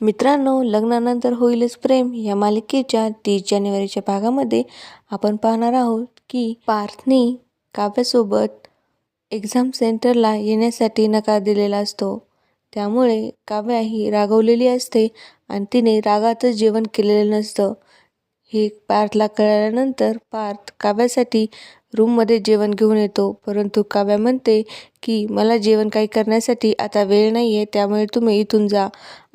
मित्रांनो, लग्नानंतर होईलच प्रेम या मालिकेच्या 30 जानेवारीच्या भागामध्ये आपण पाहणार आहोत की पार्थनी काव्यासोबत एक्झाम सेंटरला येण्यासाठी नकार दिलेला असतो. त्यामुळे काव्या ही रागावलेली असते आणि तिने रागातच जेवण केलेलं नसतं. हे पार्थला कळल्यानंतर पार्थ काव्यासाठी रूममध्ये जेवण घेऊन येतो, परंतु काव्या म्हणते की मला जेवण काही करण्यासाठी आता वेळ नाही आहे, त्यामुळे तुम्ही इथून जा.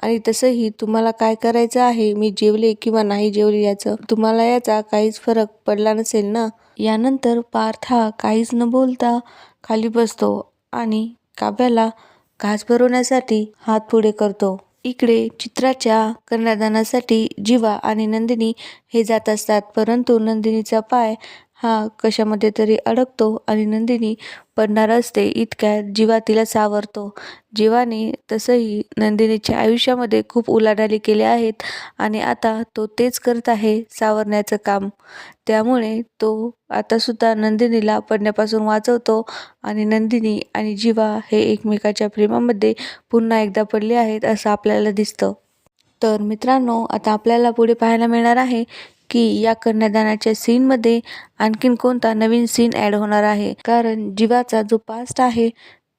आणि तसंही तुम्हाला काय करायचं आहे, मी जेवले किंवा नाही जेवले तुम्हाला याचा काहीच फरक पडला नसेल ना. यानंतर पार्थ हा काहीच न बोलता खाली बसतो आणि काव्याला घास भरवण्यासाठी हात पुढे करतो. इकडे चित्राच्या कन्यादानासाठी जीवा आणि नंदिनी हे जात असतात, परंतु नंदिनीचा पाय हा कशामध्ये तरी अडकतो आणि नंदिनी पडणार असते इतक्यात जीवा तिला सावरतो. जीवाने तसंही नंदिनीच्या आयुष्यामध्ये खूप उलाढाली केल्या आहेत आणि आता तो तेच करत आहे, सावरण्याचं काम. त्यामुळे तो आतासुद्धा नंदिनीला पडण्यापासून वाचवतो आणि नंदिनी आणि जीवा हे एकमेकाच्या प्रेमामध्ये पुन्हा एकदा पडले आहेत असं आपल्याला दिसतं. तर मित्रांनो, आता आपल्याला पुढे पाहायला मिळणार आहे की या कन्यादानाच्या सीनमध्ये आणखीन कोणता नवीन सीन ॲड होणार आहे, कारण जीवाचा जो पास्ट आहे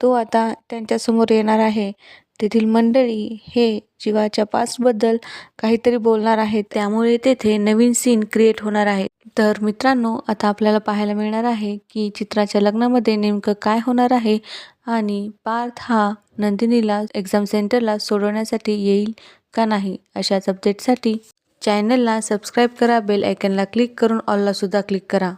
तो आता त्यांच्यासमोर येणार आहे. तेथील मंडळी हे जीवाच्या पास्टबद्दल काहीतरी बोलणार आहेत, त्यामुळे तेथे नवीन सीन क्रिएट होणार आहे. तर मित्रांनो, आता आपल्याला पाहायला मिळणार आहे की चित्राच्या लग्नामध्ये नेमकं काय होणार आहे आणि पार्थ हा नंदिनीला एक्झाम सेंटरला सोडवण्यासाठी येईल का नाही. अशाच अपडेटसाठी चॅनलला सबस्क्राईब करा, बेल आयकनला क्लिक करून ऑलला सुद्धा क्लिक करा.